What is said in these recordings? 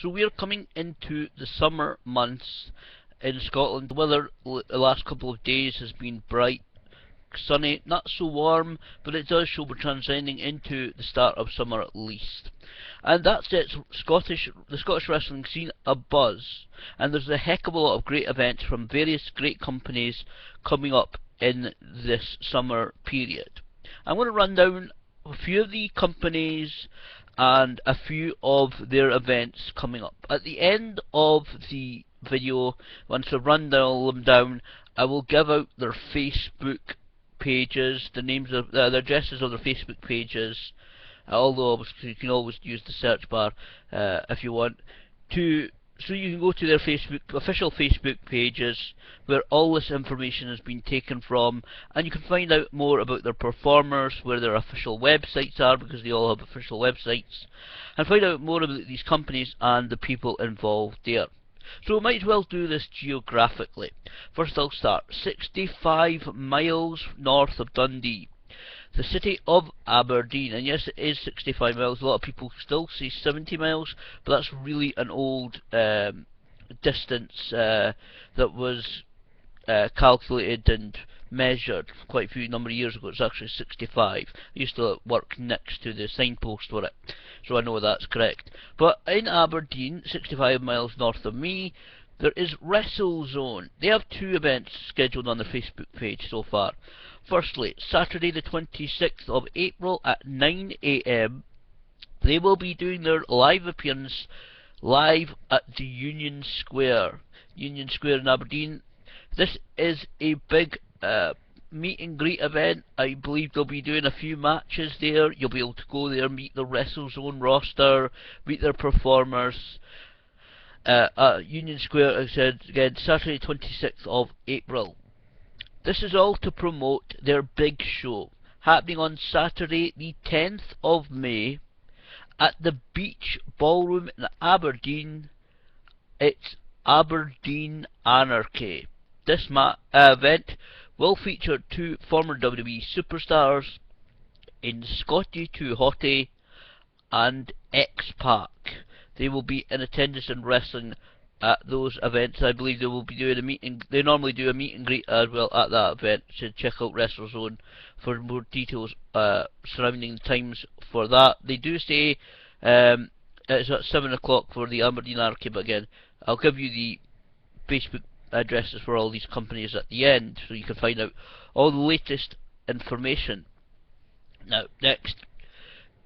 So we're coming into the summer months in Scotland. The weather the last couple of days has been bright, sunny, not so warm, but it does show we're transitioning into the start of summer at least. And that sets the Scottish wrestling scene abuzz. And there's a heck of a lot of great events from various great companies coming up in this summer period. I'm going to run down a few of the companies and a few of their events coming up. At the end of the video, once I run all them down, I will give out their Facebook pages, the names of the addresses of their Facebook pages, although obviously you can always use the search bar if you want to, so you can go to their official Facebook pages where all this information has been taken from, and you can find out more about their performers, where their official websites are, because they all have official websites, and find out more about these companies and the people involved there. So we might as well do this geographically. First I'll start 65 miles north of Dundee, the city of Aberdeen. And yes, it is 65 miles. A lot of people still say 70 miles, but that's really an old distance that was calculated and measured quite a few number of years ago. It's actually 65. I used to work next to the signpost for it, so I know that's correct. But in Aberdeen, 65 miles north of me, there is WrestleZone. They have two events scheduled on their Facebook page so far. Firstly, Saturday the 26th of April at 9 AM, they will be doing their live appearance live at the Union Square in Aberdeen. This is a big meet and greet event. I believe they'll be doing a few matches there. You'll be able to go there, meet the WrestleZone roster, meet their performers. Union Square, as I said again, Saturday 26th of April. This is all to promote their big show, happening on Saturday the 10th of May at the Beach Ballroom in Aberdeen. It's Aberdeen Anarchy. This event will feature two former WWE superstars in Scotty 2 Hotty and X-Pac. They will be in attendance and wrestling at those events. I believe they will be doing a meeting. They normally do a meet and greet as well at that event. So check out WrestleZone for more details surrounding the times for that. They do say it's at 7 o'clock for the Aberdeen Anarchy, but again, I'll give you the Facebook addresses for all these companies at the end, so you can find out all the latest information. Now, next,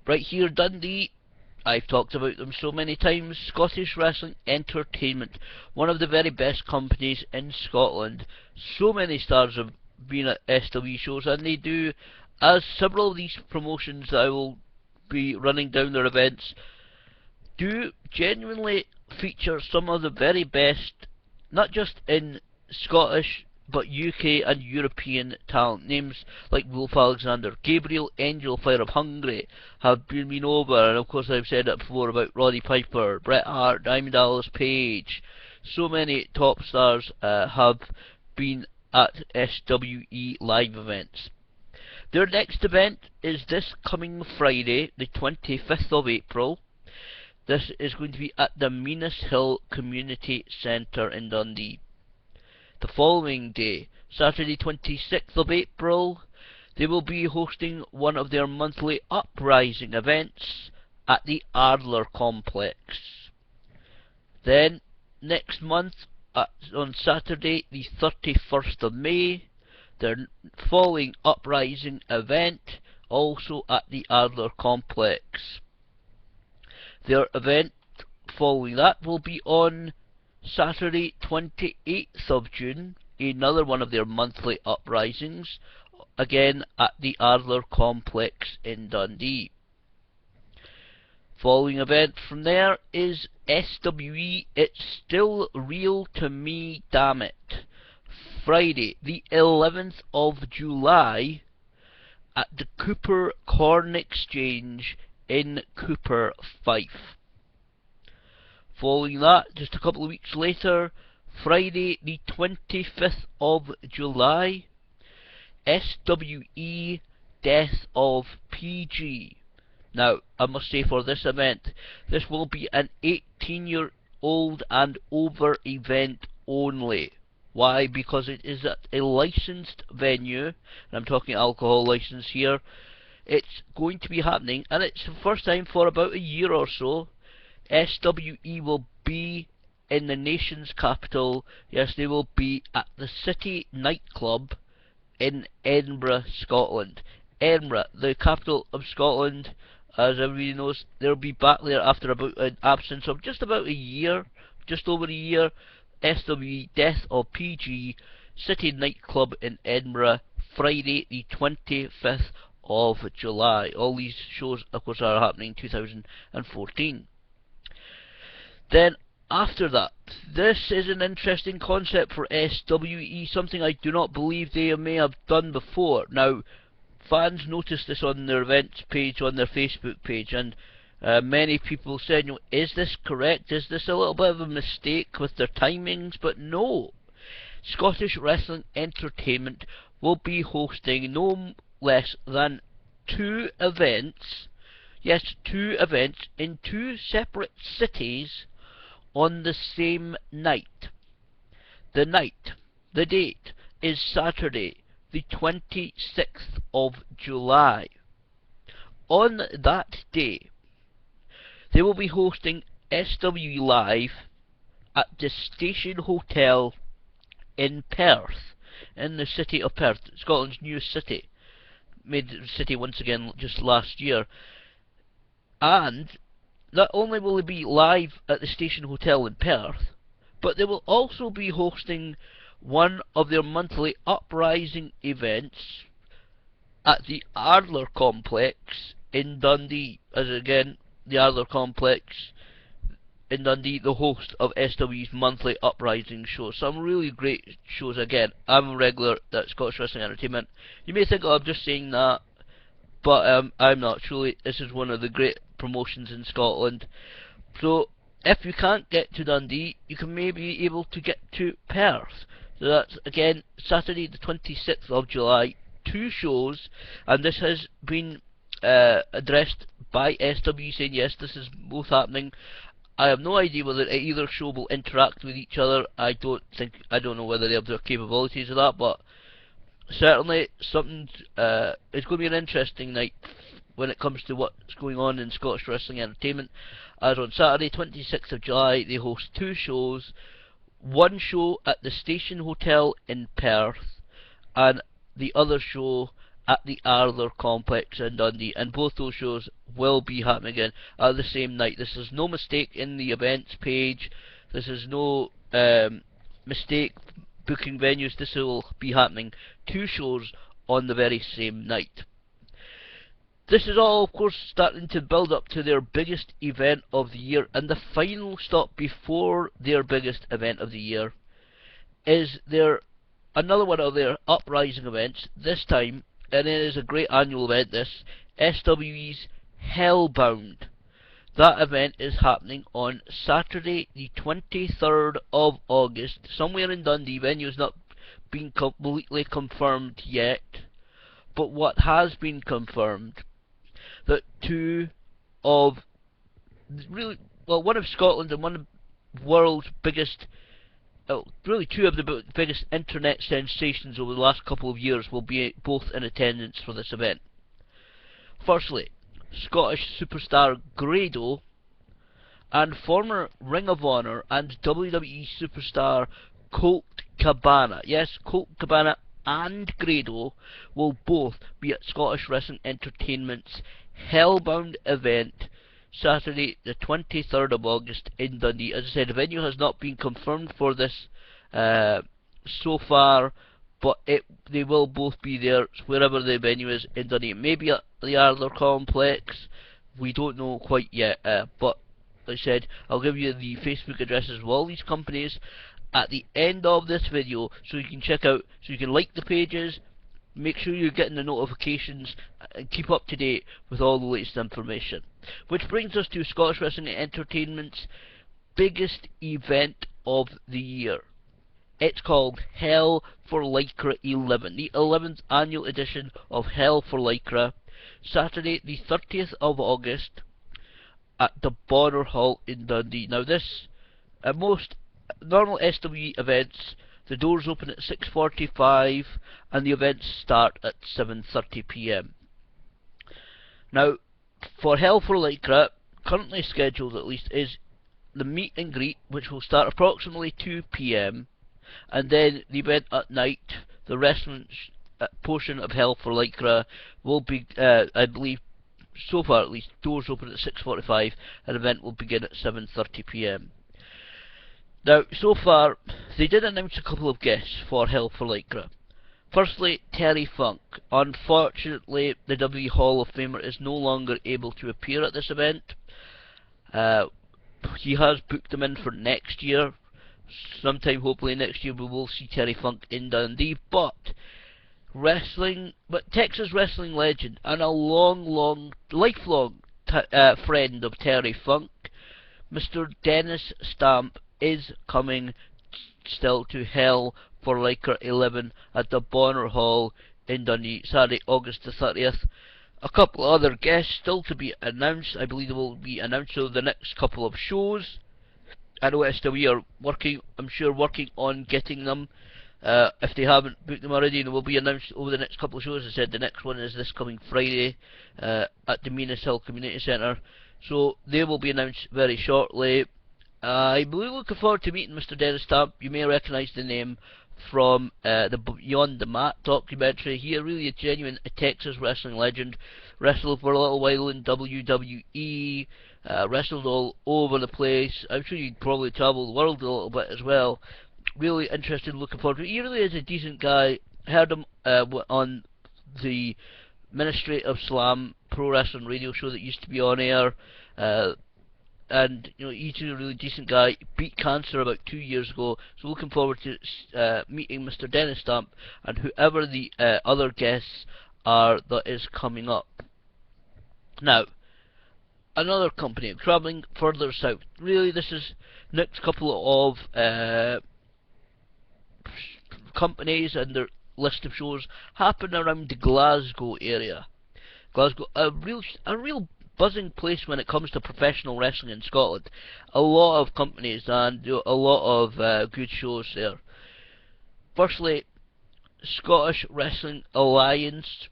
right here, Dundee. I've talked about them so many times. Scottish Wrestling Entertainment, one of the very best companies in Scotland. So many stars have been at SW shows, and they do, as several of these promotions that I will be running down their events, do genuinely feature some of the very best, not just in Scottish but UK and European talent. Names like Wolf Alexander, Gabriel Angel Fire of Hungary have been over, and of course I've said it before about Roddy Piper, Bret Hart, Diamond Dallas Page. So many top stars have been at SWE live events. Their next event is this coming Friday, the 25th of April. This is going to be at the Minas Hill Community Centre in Dundee. The following day, Saturday 26th of April, they will be hosting one of their monthly Uprising events at the Ardler Complex. Then, next month, on Saturday the 31st of May, their following Uprising event, also at the Ardler Complex. Their event following that will be on Saturday 28th of June, another one of their monthly uprisings, again at the Ardler Complex in Dundee. Following event from there is SWE It's Still Real to Me Damn It. Friday the 11th of July at the Cooper Corn Exchange in Cooper, Fife. Following that, just a couple of weeks later, Friday the 25th of July, SWE Death of PG. Now, I must say for this event, this will be an 18-year-old and over event only. Why? Because it is at a licensed venue, and I'm talking alcohol license here. It's going to be happening, and it's the first time for about a year or so. SWE will be in the nation's capital. Yes, they will be at the City nightclub in Edinburgh, Scotland. Edinburgh, the capital of Scotland, as everybody knows. They'll be back there after about an absence of just about a year, just over a year. SWE Death of PG, City nightclub in Edinburgh, Friday the 25th of July. All these shows, of course, are happening in 2014. Then after that, this is an interesting concept for SWE, something I do not believe they may have done before. Now, fans noticed this on their events page, on their Facebook page, and many people said, is this correct? Is this a little bit of a mistake with their timings? But no. Scottish Wrestling Entertainment will be hosting no less than 2 events. Yes, 2 events in 2 separate cities on the same night. The date is Saturday, the 26th of July. On that day, they will be hosting SWE Live at the Station Hotel in Perth, in the city of Perth, Scotland's newest city. Made the city once again just last year. And not only will they be live at the Station Hotel in Perth, but they will also be hosting one of their monthly Uprising events at the Ardler Complex in Dundee. As again, the Ardler Complex in Dundee, the host of SWE's monthly Uprising show. Some really great shows. Again, I'm a regular at Scottish Wrestling Entertainment. You may think, oh, I'm just saying that, but I'm not. Truly, this is one of the great promotions in Scotland. So if you can't get to Dundee, you can maybe be able to get to Perth. So that's again Saturday the 26th of July, 2 shows, and this has been addressed by SWE saying yes, this is both happening. I have no idea whether either show will interact with each other. I don't know whether they have the capabilities of that, but certainly something. It's going to be an interesting night when it comes to what's going on in Scottish Wrestling Entertainment. As on Saturday 26th of July, they host 2 shows. One show at the Station Hotel in Perth, and the other show at the Ardler Complex in Dundee, and both those shows will be happening again at the same night. This is no mistake in the events page. This is no mistake booking venues. This will be happening 2 shows on the very same night. This is all, of course, starting to build up to their biggest event of the year, and the final stop before their biggest event of the year is another one of their Uprising events. This time, and it is a great annual event, this, SWE's Hellbound. That event is happening on Saturday the 23rd of August, somewhere in Dundee. Venue has not been completely confirmed yet, but what has been confirmed, that 2 of one of Scotland's and one of the world's biggest, really 2 of the biggest internet sensations over the last couple of years will be both in attendance for this event. Firstly, Scottish superstar Grado and former Ring of Honor and WWE superstar Colt Cabana. Yes, Colt Cabana and Grado will both be at Scottish Wrestling Entertainment's Hellbound event Saturday the 23rd of August in Dundee. As I said, the venue has not been confirmed for this so far, but they will both be there wherever the venue is in Dundee. Maybe at the Ardler Complex, we don't know quite yet, but like I said, I'll give you the Facebook addresses of all these companies at the end of this video, so you can check out, so you can like the pages, make sure you're getting the notifications, and keep up to date with all the latest information. Which brings us to Scottish Wrestling Entertainment's biggest event of the year. It's called Hell for Lycra 11, the 11th annual edition of Hell for Lycra. Saturday the 30th of August at the Bonner Hall in Dundee. Now this, at most normal SWE events, the doors open at 6:45 and the events start at 7:30 PM. Now, for Hell for Lycra, currently scheduled at least, is the meet and greet, which will start approximately 2 PM, and then the event at night, the wrestling portion of Hell for Lycra, will be, I believe, so far at least, doors open at 6:45, and the event will begin at 7:30 PM. Now, so far, they did announce a couple of guests for Hell for Lycra. Firstly, Terry Funk. Unfortunately, the WWE Hall of Famer is no longer able to appear at this event. He has booked them in for next year. Sometime, hopefully next year, we will see Terry Funk in Dundee. But Texas wrestling legend and a lifelong friend of Terry Funk, Mr. Dennis Stamp, is coming still to Hell for Lycra 11 at the Bonner Hall in Dundee, Saturday, August the 30th. A couple of other guests still to be announced. I believe they will be announced over the next couple of shows. I know SWE are working on getting them. If they haven't booked them already, they will be announced over the next couple of shows. As I said, the next one is this coming Friday at the Minas Hill Community Centre. So they will be announced very shortly. I'm really looking forward to meeting Mr. Dennis Stamp. You may recognise the name from the Beyond the Mat documentary. He is really a genuine Texas wrestling legend. Wrestled for a little while in WWE, wrestled all over the place. I'm sure you'd probably travel the world a little bit as well. Really interested, looking forward to it. He really is a decent guy. Heard him on the Ministry of Slam pro wrestling radio show that used to be on air. And you know, he's a really decent guy. Beat cancer about 2 years ago, so looking forward to meeting Mr. Dennis Stamp and whoever the other guests are that is coming up. Now, another company travelling further south. Really, this is next couple of companies and their list of shows happen around the Glasgow area. Glasgow, a real buzzing place when it comes to professional wrestling in Scotland. A lot of companies and a lot of good shows there. Firstly, Scottish Wrestling Alliance.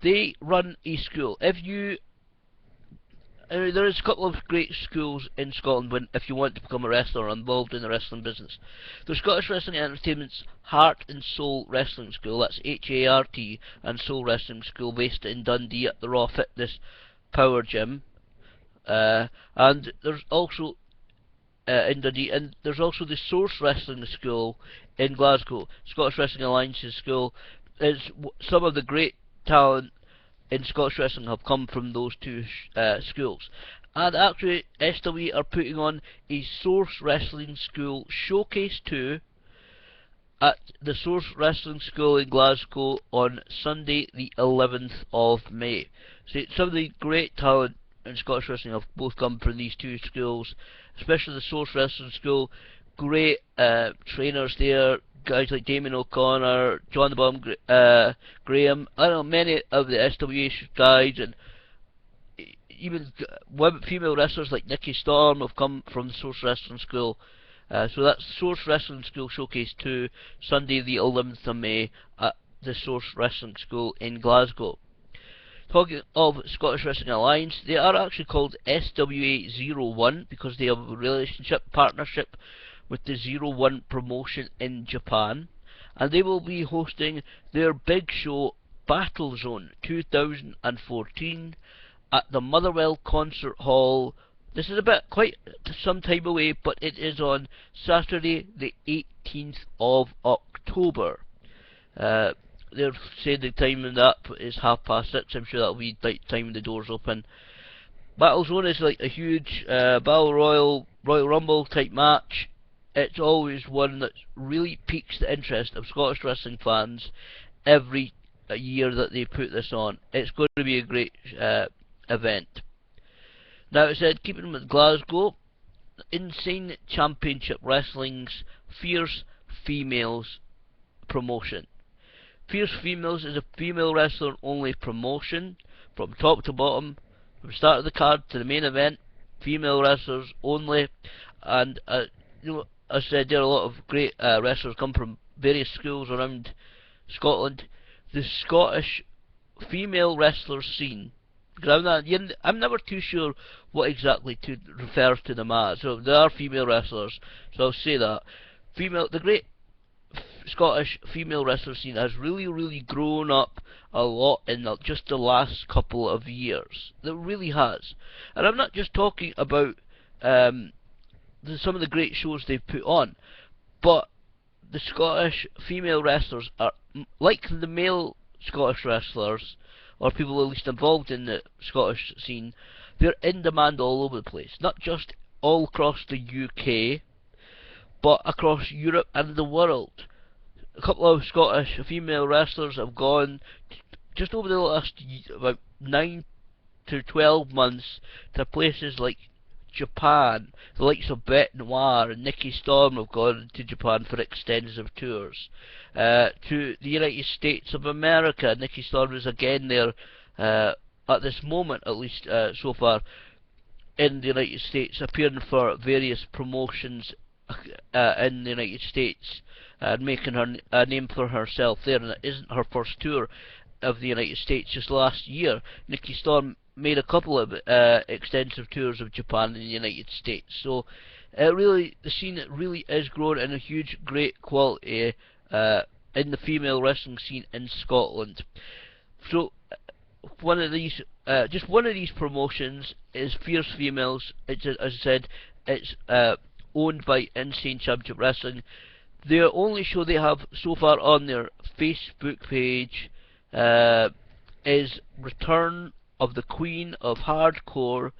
They run a school. There is a couple of great schools in Scotland if you want to become a wrestler or involved in the wrestling business. The Scottish Wrestling Entertainment's Heart and Soul Wrestling School, that's H-A-R-T, and Soul Wrestling School, based in Dundee at the Raw Fitness Power Gym, and there's also in Dundee, and there's also the Source Wrestling School in Glasgow. Scottish Wrestling Alliance's school is some of the great talent in Scottish wrestling have come from those two schools. And actually, SWE are putting on a Source Wrestling School Showcase 2 at the Source Wrestling School in Glasgow on Sunday the 11th of May. So some of the great talent in Scottish wrestling have both come from these two schools, especially the Source Wrestling School. Great trainers there, guys like Damien O'Connor, John the Bomb Graham. I know many of the SWA guys, and even female wrestlers like Nikki Storm have come from the Source Wrestling School. So that's Source Wrestling School Showcase 2, Sunday the 11th of May at the Source Wrestling School in Glasgow. Talking of Scottish Wrestling Alliance, they are actually called SWA01 because they have a partnership with the 01 promotion in Japan, and they will be hosting their big show Battle Zone 2014 at the Motherwell Concert Hall. This is quite some time away, but it is on Saturday the 18th of October. They're saying the time in that is 6:30. I'm sure that'll be the time the doors open. Battle Zone is like a huge Battle Royal Rumble type match. It's always one that really piques the interest of Scottish wrestling fans every year that they put this on. It's going to be a great event. Now, it said, keeping with Glasgow, Insane Championship Wrestling's Fierce Females promotion. Fierce Females is a female wrestler only promotion from top to bottom, from the start of the card to the main event, female wrestlers only, and you know, as I said, there are a lot of great wrestlers come from various schools around Scotland. The Scottish female wrestler scene, because I'm never too sure what exactly to refer to them as. So there are female wrestlers, so I'll say that. The great Scottish female wrestler scene has really grown up a lot in just the last couple of years. It really has. And I'm not just talking about some of the great shows they've put on, but the Scottish female wrestlers are like the male Scottish wrestlers, or people at least involved in the Scottish scene. They're in demand all over the place, not just all across the UK, but across Europe and the world. A couple of Scottish female wrestlers have gone just over the last about 9 to 12 months to places like Japan. The likes of Beth Noir and Nikki Storm have gone to Japan for extensive tours. To the United States of America, Nikki Storm is again there at this moment, at least so far, in the United States, appearing for various promotions in the United States, and making a name for herself there. And it isn't her first tour of the United States. Just last year, Nikki Storm made a couple of extensive tours of Japan and the United States. So the scene really is growing in a huge, great quality in the female wrestling scene in Scotland. So one of these promotions is Fierce Females. It's, as I said, it's owned by Insane Championship Wrestling. The only show they have so far on their Facebook page is Return of the Queen of Hardcore.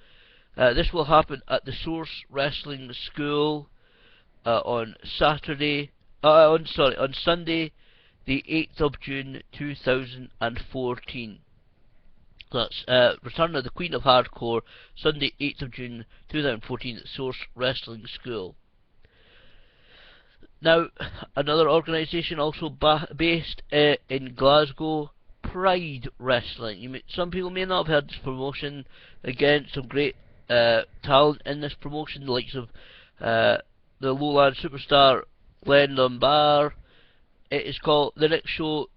This will happen at the Source Wrestling School on Sunday, the 8th of June 2014. That's Return of the Queen of Hardcore, Sunday 8th of June 2014 at Source Wrestling School. Now, another organisation also based in Glasgow, Pride Wrestling. Some people may not have heard this promotion. Again, some great talent in this promotion, the likes of the Lowland superstar Glenn Dunbar. It is called, the next show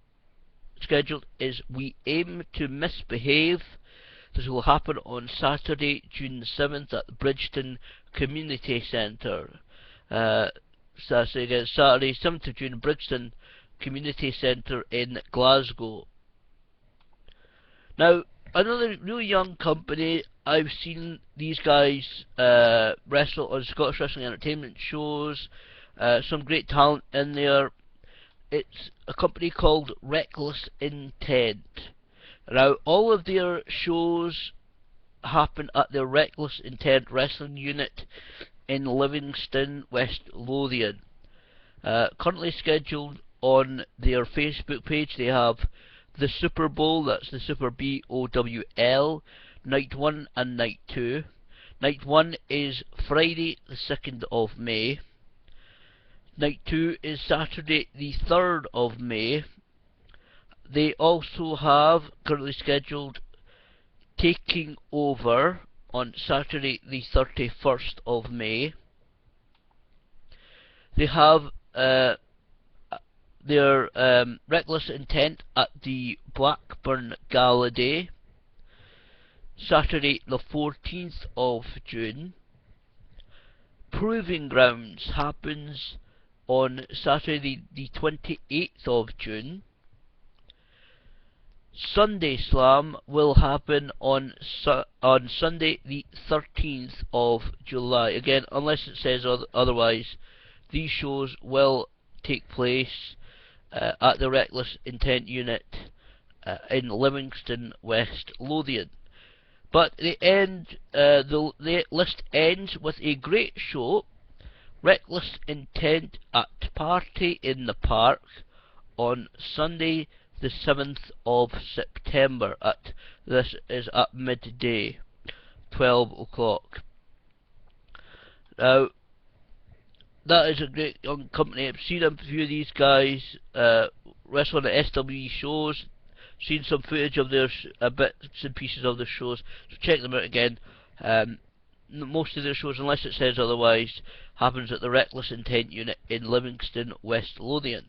scheduled is We Aim to Misbehave. This will happen on Saturday, June 7th at the Bridgeton Community Centre. Again, Saturday, 7th of June, Bridgeton Community Centre in Glasgow. Now, another really young company. I've seen these guys wrestle on Scottish Wrestling Entertainment shows. Some great talent in there. It's a company called Reckless Intent. Now, all of their shows happen at their Reckless Intent Wrestling Unit in Livingston, West Lothian. Currently scheduled on their Facebook page, they have the Super Bowl, that's the Super BOWL, Night 1 and Night 2. Night 1 is Friday the 2nd of May. Night 2 is Saturday the 3rd of May. They also have currently scheduled Taking Over on Saturday the 31st of May. They have their Reckless Intent at the Blackburn Gala Day, Saturday the 14th of June. Proving Grounds happens on Saturday the 28th of June. Sunday Slam will happen on Sunday the 13th of July. Again, unless it says otherwise, these shows will take place at the Reckless Intent Unit in Livingston, West Lothian. But the list ends with a great show, Reckless Intent at Party in the Park, on Sunday the 7th of September. This is at midday, 12 o'clock. Now, that is a great young company. I've seen a few of these guys wrestling at SWE shows. seen some footage of their bits and pieces of their shows, so check them out again. Most of their shows, unless it says otherwise, happens at the Reckless Intent Unit in Livingston, West Lothian.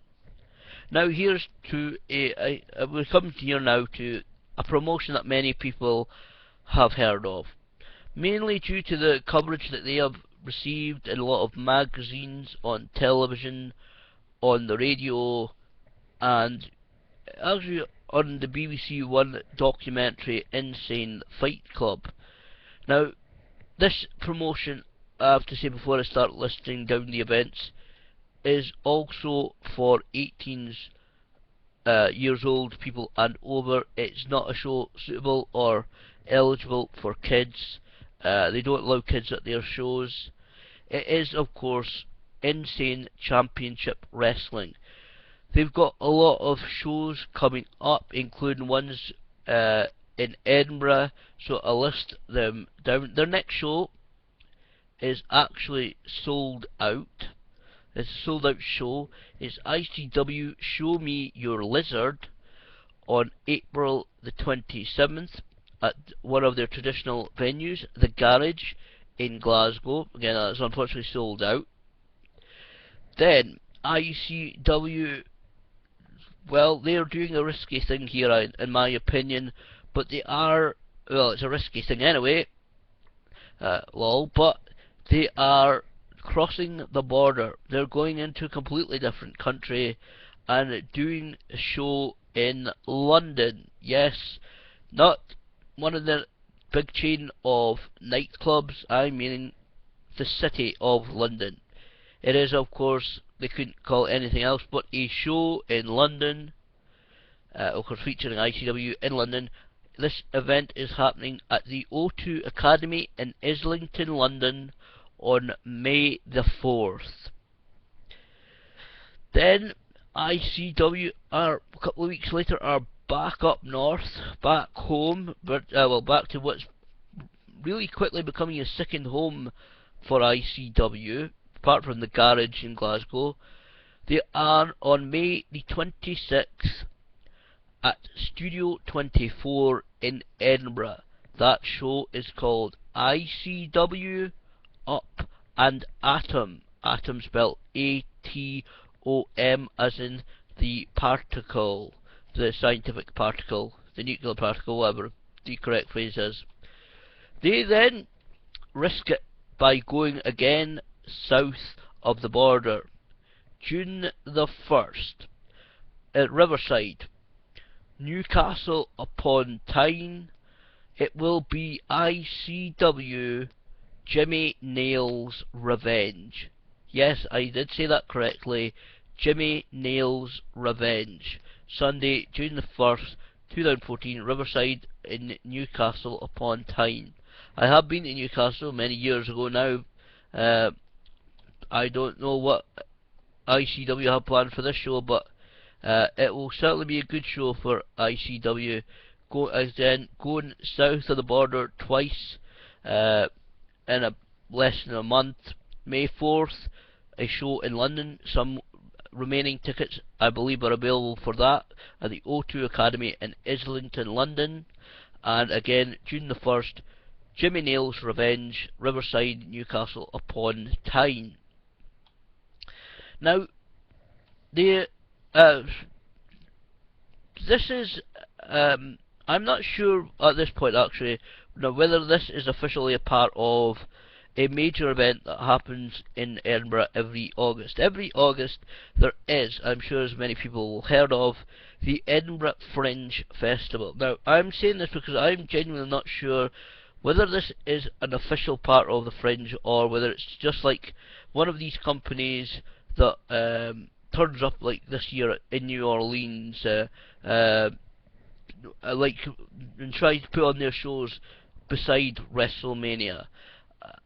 Now here's to we're coming here now to a promotion that many people have heard of, mainly due to the coverage that they have received in a lot of magazines, on television, on the radio, and actually on the BBC One documentary Insane Fight Club. Now, this promotion, I have to say before I start listing down the events, is also for 18 years old people and over. It's not a show suitable or eligible for kids. They don't allow kids at their shows. It is, of course, Insane Championship Wrestling. They've got a lot of shows coming up, including ones in Edinburgh, so I'll list them down. Their next show is actually sold out. It's a sold out show. It's ICW Show Me Your Lizard on April the 27th at one of their traditional venues, the Garage in Glasgow. Again, that's unfortunately sold out. Then ICW, well, they're doing a risky thing here in my opinion, but they are, well, it's a risky thing anyway, but they are crossing the border. They're going into a completely different country and doing a show in London. Yes, not one of the big chain of nightclubs, I mean the city of London. It is, of course, they couldn't call it anything else but a show in London, of course featuring ICW in London. This event is happening at the O2 Academy in Islington, London on May the 4th. Then ICW are, a couple of weeks later, are back up north, back home, but back to what's really quickly becoming a second home for ICW, apart from the Garage in Glasgow. They are on May the 26th at Studio 24 in Edinburgh. That show is called ICW Up and Atom. Atom spelled A-T-O-M, as in the particle, the scientific particle, the nuclear particle, whatever the correct phrase is. They then risk it by going again south of the border. June the 1st at Riverside, Newcastle upon Tyne. It will be ICW Jimmy Nails Revenge. Yes, I did say that correctly. Jimmy Nails Revenge. Sunday, June the 1st, 2014, Riverside in Newcastle upon Tyne. I have been to Newcastle many years ago now. I don't know what ICW have planned for this show, but it will certainly be a good show for ICW. Going south of the border twice in less than a month. May 4th, a show in London. Some remaining tickets, I believe, are available for that at the O2 Academy in Islington, London. And again, June the 1st, Jimmy Nails Revenge, Riverside, Newcastle upon Tyne. Now, this is, I'm not sure at this point actually, whether this is officially a part of a major event that happens in Edinburgh every August. Every August there is, I'm sure as many people have heard of, the Edinburgh Fringe Festival. Now, I'm saying this because I'm genuinely not sure whether this is an official part of the Fringe or whether it's just like one of these companies that turns up like this year in New Orleans, like, and tries to put on their shows beside WrestleMania.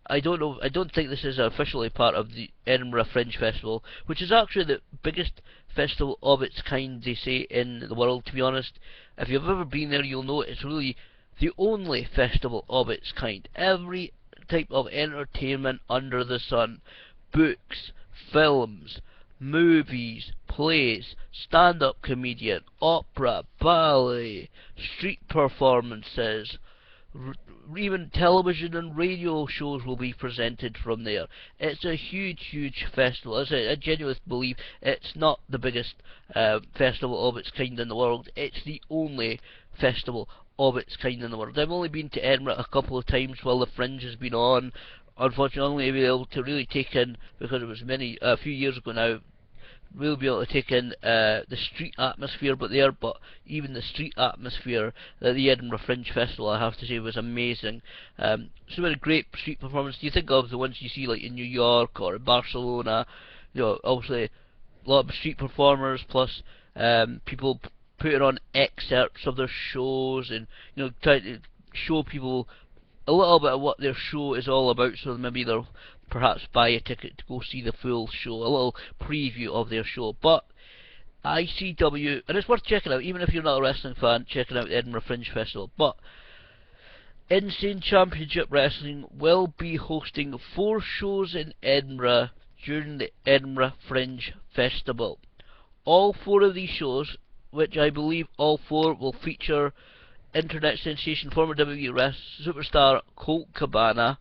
I don't know. I don't think this is officially part of the Edinburgh Fringe Festival, which is actually the biggest festival of its kind, they say, in the world. To be honest, if you've ever been there, you'll know it's really the only festival of its kind. Every type of entertainment under the sun, books, films, movies, plays, stand-up comedian, opera, ballet, street performances, even television and radio shows will be presented from there. It's a huge, huge festival. I genuinely believe it's not the biggest festival of its kind in the world. It's the only festival of its kind in the world. I've only been to Edinburgh a couple of times while the Fringe has been on. Unfortunately, I've only been able to really take in, because it was a few years ago now, we'll be able to take in the street atmosphere, but even the street atmosphere at the Edinburgh Fringe Festival, I have to say, was amazing. So many great street performances. You think of the ones you see like in New York or in Barcelona, obviously a lot of street performers, plus people putting on excerpts of their shows, and try to show people a little bit of what their show is all about, so maybe they'll perhaps buy a ticket to go see the full show, a little preview of their show. But ICW, and it's worth checking out, even if you're not a wrestling fan, checking out the Edinburgh Fringe Festival. But Insane Championship Wrestling will be hosting 4 shows in Edinburgh during the Edinburgh Fringe Festival. All 4 of these shows, which I believe all 4 will feature internet sensation, former WWE superstar Colt Cabana,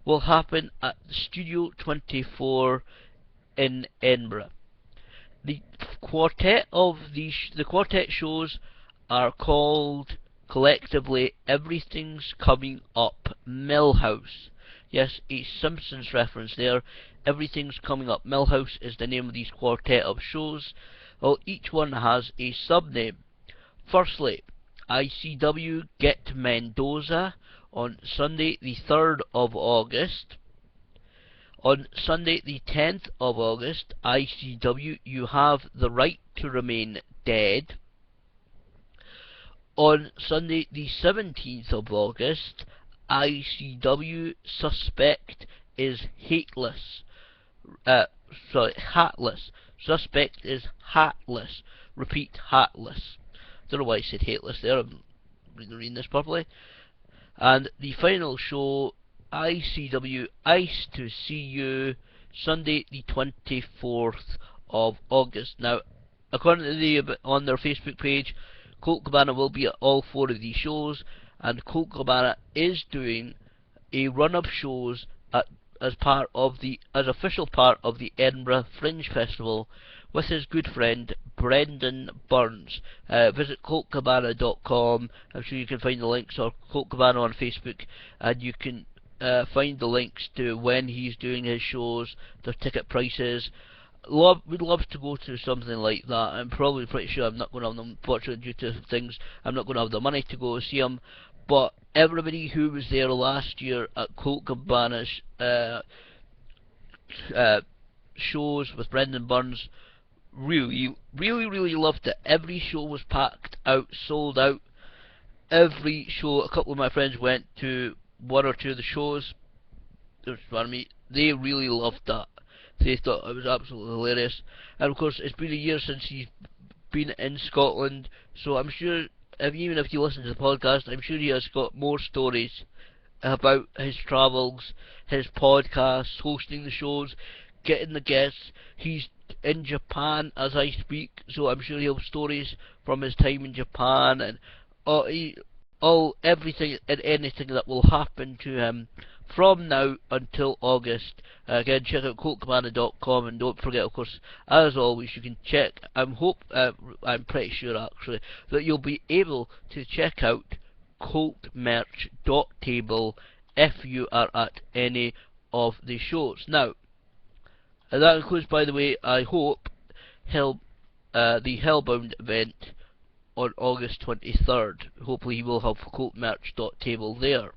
will happen at Studio 24 in Edinburgh. The quartet shows are called collectively Everything's Coming Up Millhouse. Yes, a Simpsons reference there. Everything's Coming Up Millhouse is the name of these quartet of shows. Well, each one has a sub-name. Firstly, ICW Get Mendoza on Sunday the 3rd of August. On Sunday the 10th of August, ICW You Have the Right to Remain Dead. On Sunday the 17th of August, ICW Suspect is Hatless. Hatless. Suspect is Hatless. Repeat, Hatless. Don't know why I said Hatless there, I'm reading this properly. And the final show, ICW Ice to See You, Sunday the 24th of August. Now, according to on their Facebook page, Colt Cabana will be at all 4 of these shows, and Colt Cabana is doing a run of shows as official part of the Edinburgh Fringe Festival with his good friend Brendan Burns. Visit coltcabana.com. I'm sure you can find the links, or Colt Cabana on Facebook, and you can find the links to when he's doing his shows, their ticket prices. We'd love to go to something like that. I'm probably pretty sure I'm not going to have them, unfortunately due to things, I'm not going to have the money to go see him. But everybody who was there last year at Colt Cabana's shows with Brendan Burns really loved it. Every show was packed out, sold out. Every show, a couple of my friends went to 1 or 2 of the shows. They really loved that. They thought it was absolutely hilarious. And of course, it's been a year since he's been in Scotland, so I'm sure, even if you listen to the podcast, I'm sure he has got more stories about his travels, his podcasts, hosting the shows, getting the guests. He's in Japan as I speak, so I'm sure he'll have stories from his time in Japan, and everything and anything that will happen to him from now until August. Again, check out coltcabana.com, and don't forget, of course, as always, you can check. I'm pretty sure actually that you'll be able to check out coltmerch.table if you are at any of the shows. Now, and that includes, by the way, I hope, the Hellbound event on August 23rd. Hopefully he will have coltmerch.table there.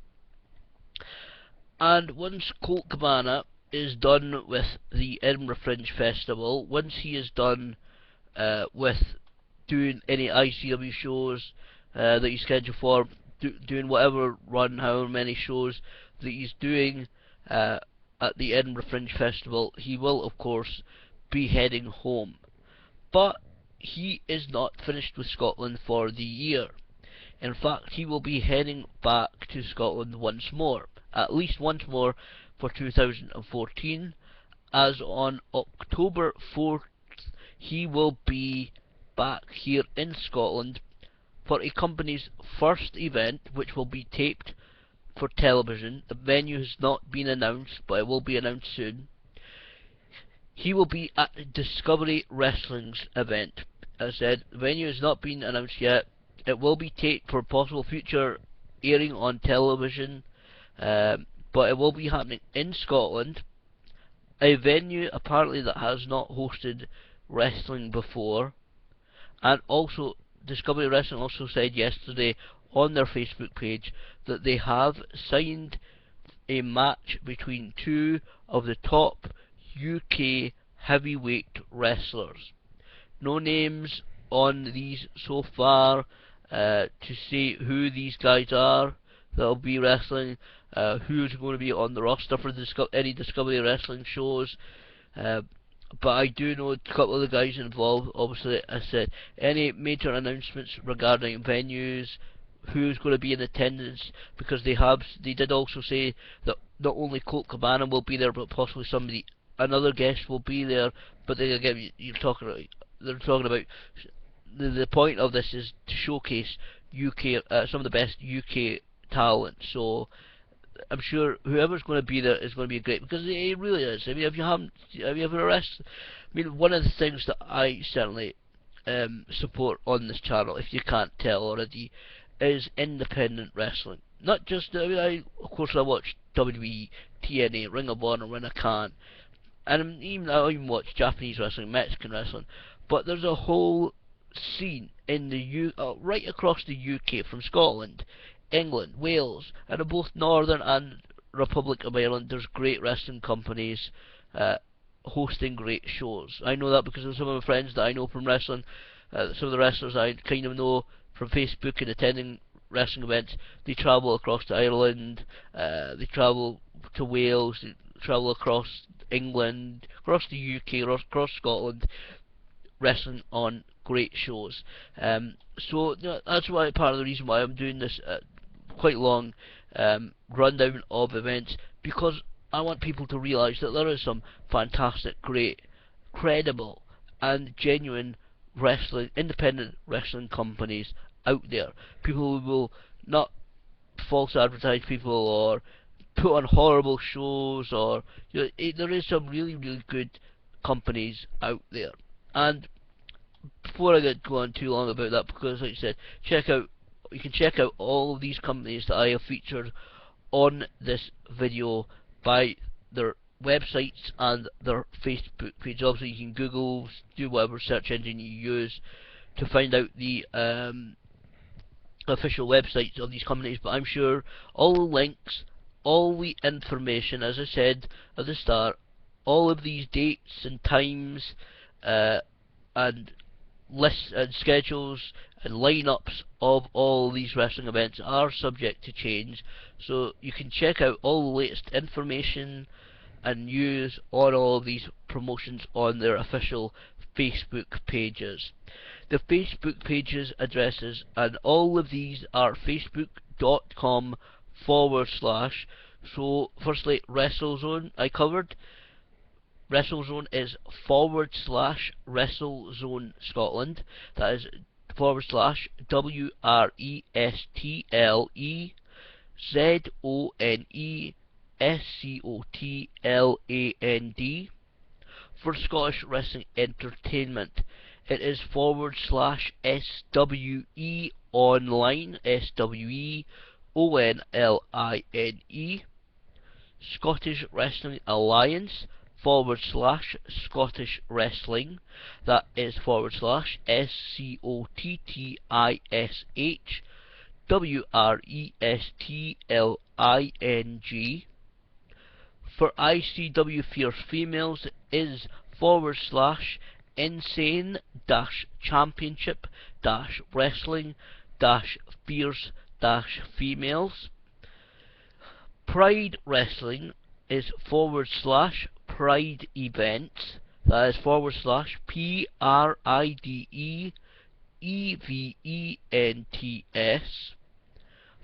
And once Colt Cabana is done with the Edinburgh Fringe Festival, once he is done with doing any ICW shows that he's scheduled for, doing whatever run, however many shows that he's doing at the Edinburgh Fringe Festival, he will of course be heading home. But he is not finished with Scotland for the year. In fact, he will be heading back to Scotland once more, at least once more, for 2014, as on October 4th, he will be back here in Scotland for a company's first event, which will be taped for television. The venue has not been announced, but it will be announced soon. He will be at Discovery Wrestling's event. As I said, the venue has not been announced yet. It will be taped for possible future airing on television, but it will be happening in Scotland, a venue apparently that has not hosted wrestling before. And also, Discovery Wrestling also said yesterday on their Facebook page that they have signed a match between two of the top UK heavyweight wrestlers. No names on these so far to say who these guys are that'll be wrestling, who's going to be on the roster for any Discovery Wrestling shows. But I do know a couple of the guys involved. Obviously, I said any major announcements regarding venues, who's going to be in attendance, because they did also say that not only Colt Cabana will be there, but possibly another guest will be there. But then again, they're talking about the point of this is to showcase UK, some of the best UK talent. So I'm sure whoever's going to be there is going to be great, because it really is. I mean, have you ever wrestled? I mean, one of the things that I certainly support on this channel, if you can't tell already, is independent wrestling. Not just, I mean, of course I watch WWE, TNA, Ring of Honor when I can, and I even watch Japanese wrestling, Mexican wrestling, but there's a whole scene in the right across the UK, from Scotland, England, Wales, and in both Northern and Republic of Ireland, there's great wrestling companies hosting great shows. I know that because of some of my friends that I know from wrestling, some of the wrestlers I kind of know from Facebook and attending wrestling events. They travel across to Ireland, they travel to Wales, they travel across England, across the UK, across Scotland, wrestling on great shows. So that's why part of the reason why I'm doing this quite long rundown of events, because I want people to realise that there is some fantastic, great, credible and genuine independent wrestling companies out there. People who will not false advertise people or put on horrible shows, or there is some really, really good companies out there. And before I go on too long about that, because like I said, you can check out all of these companies that I have featured on this video by their websites and their Facebook page. Obviously you can Google, do whatever search engine you use to find out the official websites of these companies, but I'm sure all the links, all the information, as I said at the start, all of these dates and times and lists and schedules and lineups of all these wrestling events are subject to change, so you can check out all the latest information and news on all of these promotions on their official Facebook pages. The Facebook pages addresses and all of these are facebook.com/. So firstly, WrestleZone I covered. WrestleZone is /WrestleZone Scotland. That is /WrestleZoneScotland. For Scottish Wrestling Entertainment, it is /SWE Online, SWEONLINE. Scottish Wrestling Alliance, /Scottish Wrestling, that is /SCOTTISHWRESTLING. For ICW Fierce Females is /Insane-Championship-Wrestling-Fierce-Females. Pride Wrestling is /Pride Events, that is /PRIDEEVENTS.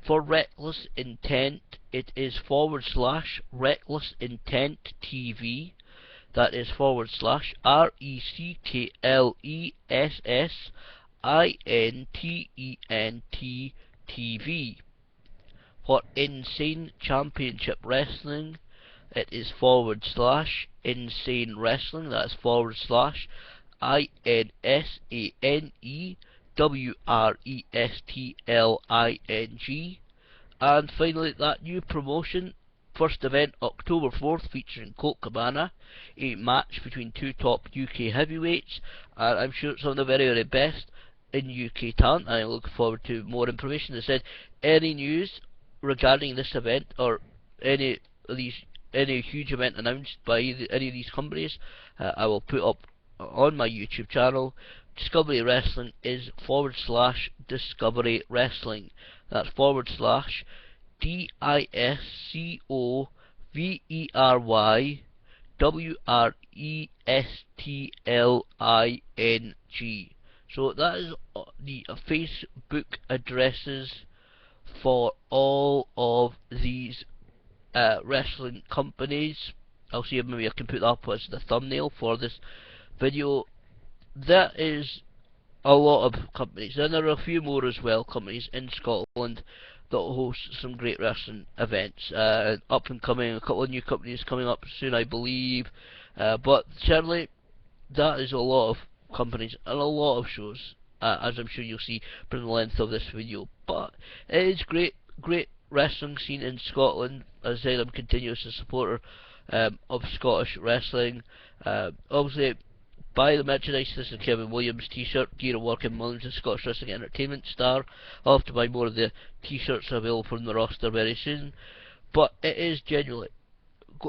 For Reckless Intent, it is /Reckless Intent TV, That is /RECKLESSINTENT TV. For Insane Championship Wrestling, it is /Insane Wrestling. That's /INSANEWRESTLING. And finally, that new promotion, first event October 4th, featuring Colt Cabana, a match between two top UK heavyweights, and I'm sure some of the very, very best in UK talent. I look forward to more information. As I said, any news regarding this event or any of these, any huge event announced by any of these companies, I will put up on my YouTube channel. Discovery Wrestling is /Discovery Wrestling. That's /DISCOVERWRESTLING. So that is the Facebook addresses for all of these wrestling companies. I'll see if maybe I can put that up as the thumbnail for this video. That is a lot of companies, and there are a few more as well, companies in Scotland that will host some great wrestling events. Up and coming, a couple of new companies coming up soon, I believe. But certainly, that is a lot of companies and a lot of shows, as I'm sure you'll see from the length of this video. But it is great wrestling scene in Scotland. As I said, I'm continuous supporter of Scottish wrestling. Obviously, buy the merchandise. This is Kevin Williams t-shirt, Gear of Working Millions, the Scottish Wrestling Entertainment Star. I'll have to buy more of the t-shirts available from the roster very soon. But it is genuinely,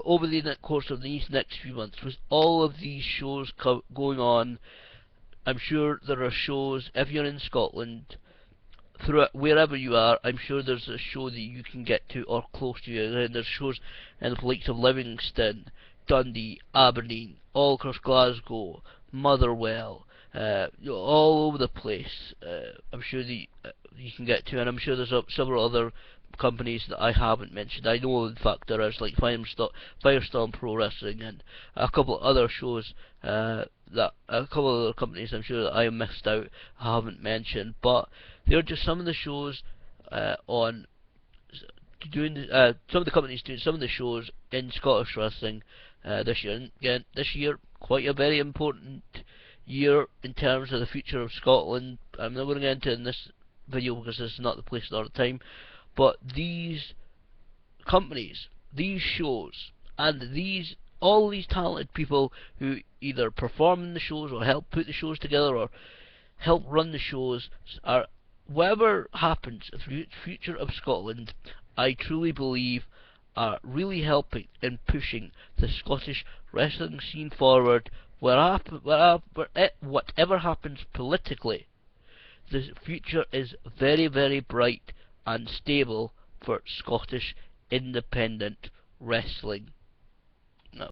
over the course of these next few months, with all of these shows going on, I'm sure there are shows, if you're in Scotland, throughout wherever you are, I'm sure there's a show that you can get to or close to you. And there's shows in the likes of Livingston, Dundee, Aberdeen, all across Glasgow, Motherwell, all over the place. I'm sure that you can get to, and I'm sure there's several other companies that I haven't mentioned. I know, in fact, there is, like Firestorm Pro Wrestling and a couple of other shows that a couple of other companies I'm sure that I missed out, I haven't mentioned. But they're just some of the shows on doing some of the companies doing some of the shows in Scottish wrestling this year. And again, this year, quite a very important year in terms of the future of Scotland. I'm not going to get into it in this video because this is not the place nor the time. But these companies, these shows, and all these talented people who either perform in the shows or help put the shows together or help run the shows, are, whatever happens in the future of Scotland, I truly believe are really helping in pushing the Scottish wrestling scene forward. Whatever happens politically, the future is very, very bright and stable for Scottish independent wrestling.